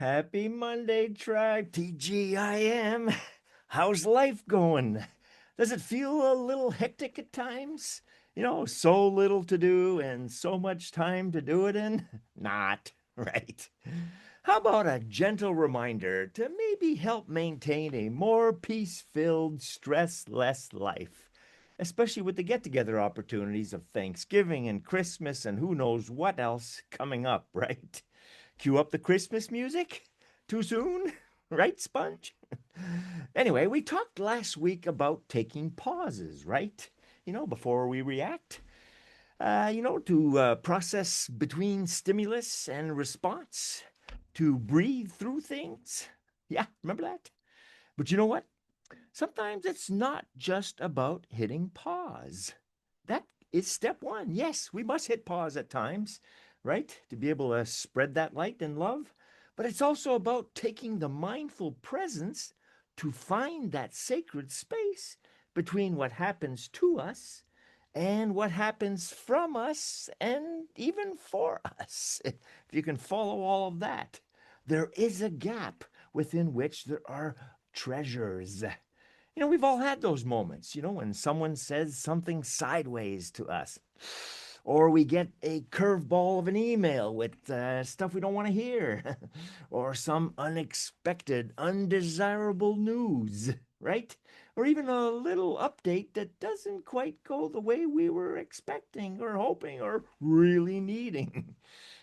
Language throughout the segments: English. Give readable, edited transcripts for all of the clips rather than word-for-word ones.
Happy Monday, tribe. TGIM. How's life going? Does it feel a little hectic at times? So little to do and so much time to do it in? Not, right? How about a gentle reminder to maybe help maintain a more peace filled, stress less life? Especially with the get together opportunities of Thanksgiving and Christmas and who knows what else coming up, right? Cue up the Christmas music? Too soon? Right, Sponge? Anyway, we talked last week about taking pauses, right? Before we react. To process between stimulus and response, to breathe through things. Yeah, remember that? But you know what? Sometimes it's not just about hitting pause. That is step one. Yes, we must hit pause at times, right? To be able to spread that light and love. But it's also about taking the mindful presence to find that sacred space between what happens to us and what happens from us and even for us. If you can follow all of that, there is a gap within which there are treasures. We've all had those moments, when someone says something sideways to us, or we get a curveball of an email with stuff we don't want to hear, or some unexpected, undesirable news, right? Or even a little update that doesn't quite go the way we were expecting or hoping or really needing.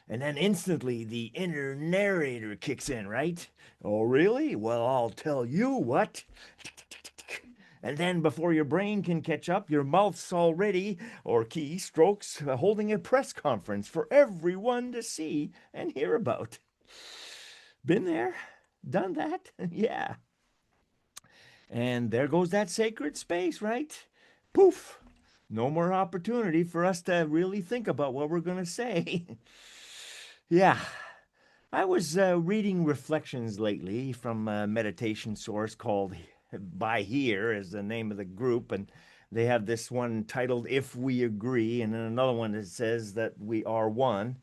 And then instantly the inner narrator kicks in, right? Oh, really? Well, I'll tell you what. And then before your brain can catch up, your mouth's already, or keystrokes, holding a press conference for everyone to see and hear about. Been there? Done that? Yeah. And there goes that sacred space, right? Poof. No more opportunity for us to really think about what we're going to say. Yeah. I was reading reflections lately from a meditation source called By Here is the name of the group, and they have this one titled If We Agree, and then another one that says that we are one.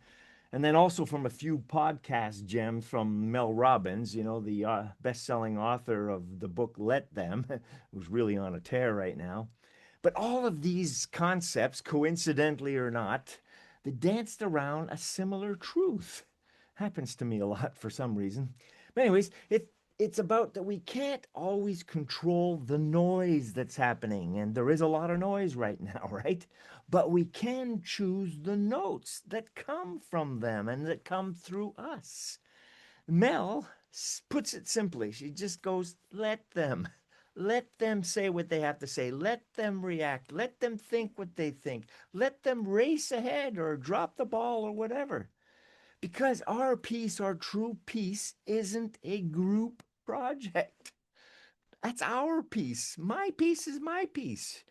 And then also from a few podcast gems from Mel Robbins, the best-selling author of the book Let Them, who's really on a tear right now. But all of these concepts, coincidentally or not, they danced around a similar truth. Happens to me a lot for some reason. But anyways, it's about that we can't always control the noise that's happening, and there is a lot of noise right now, right? But we can choose the notes that come from them and that come through us. Mel puts it simply. She just goes, let them. Let them say what they have to say. Let them react. Let them think what they think. Let them race ahead or drop the ball or whatever. Because our peace, our true peace, isn't a group project. That's our peace. My peace is my peace.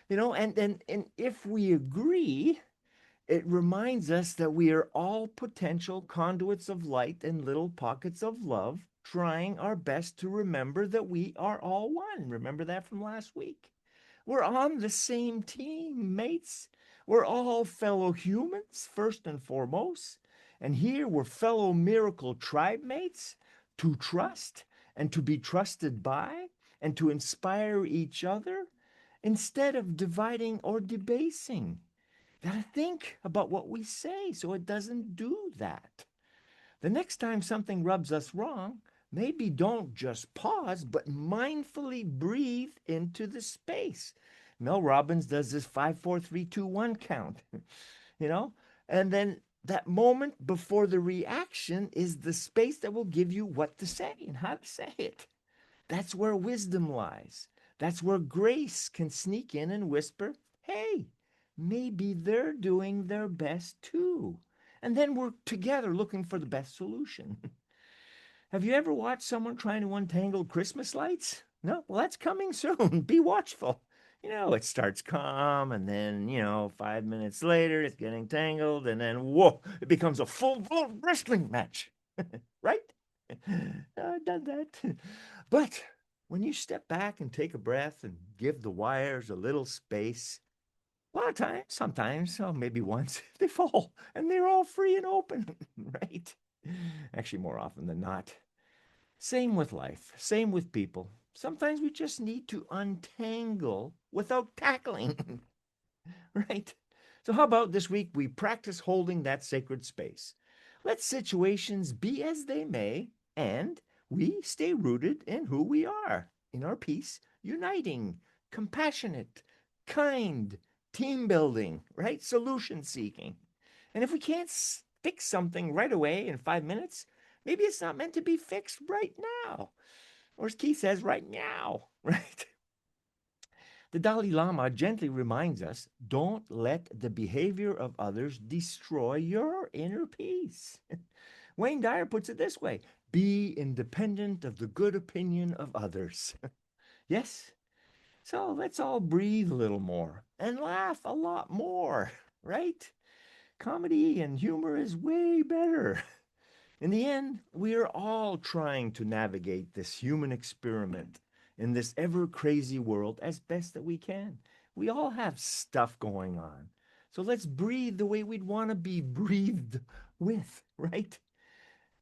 And if we agree, it reminds us that we are all potential conduits of light and little pockets of love, trying our best to remember that we are all one. Remember that from last week? We're on the same team, mates. We're all fellow humans, first and foremost. And here we're fellow miracle tribe mates to trust and to be trusted by and to inspire each other instead of dividing or debasing. Gotta think about what we say so it doesn't do that. The next time something rubs us wrong, maybe don't just pause, but mindfully breathe into the space. Mel Robbins does this 5, 4, 3, 2, 1 count, you know? And then that moment before the reaction is the space that will give you what to say and how to say it. That's where wisdom lies. That's where grace can sneak in and whisper, hey, maybe they're doing their best too. And then we're together looking for the best solution. Have you ever watched someone trying to untangle Christmas lights? No? Well, that's coming soon. Be watchful. It starts calm, and then, 5 minutes later, it's getting tangled, and then, whoa, it becomes a full-blown wrestling match. Right? I've done that. But when you step back and take a breath and give the wires a little space, a lot of times, sometimes, oh, maybe once, they fall and they're all free and open, right? Actually, more often than not. Same with life, same with people. Sometimes we just need to untangle without tackling, right? So, how about this week we practice holding that sacred space? Let situations be as they may, and we stay rooted in who we are, in our peace, uniting, compassionate, kind, team building, right? Solution seeking. And if we can't fix something right away in 5 minutes, maybe it's not meant to be fixed right now. Or as Keith says, right now, right? The Dalai Lama gently reminds us don't let the behavior of others destroy your inner peace. Wayne Dyer puts it this way: be independent of the good opinion of others. Yes? So let's all breathe a little more and laugh a lot more, right? Comedy and humor is way better. In the end, we are all trying to navigate this human experiment in this ever crazy world as best that we can. We all have stuff going on. So let's breathe the way we'd want to be breathed with, right?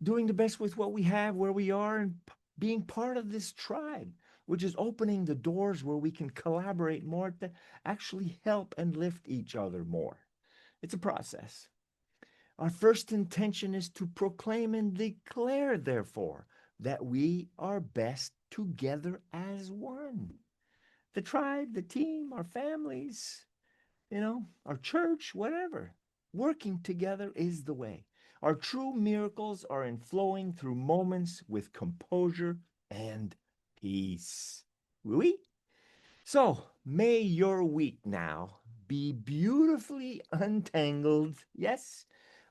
Doing the best with what we have, where we are, and being part of this tribe, which is opening the doors where we can collaborate more to actually help and lift each other more. It's a process. Our first intention is to proclaim and declare, therefore, that we are best together as one. The tribe, the team, our families, our church, whatever. Working together is the way. Our true miracles are in flowing through moments with composure and peace. Oui? So may your week now be beautifully untangled, yes,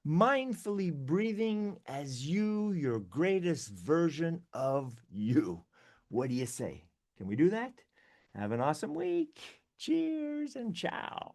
mindfully breathing as you, your greatest version of you. What do you say? Can we do that? Have an awesome week. Cheers and ciao.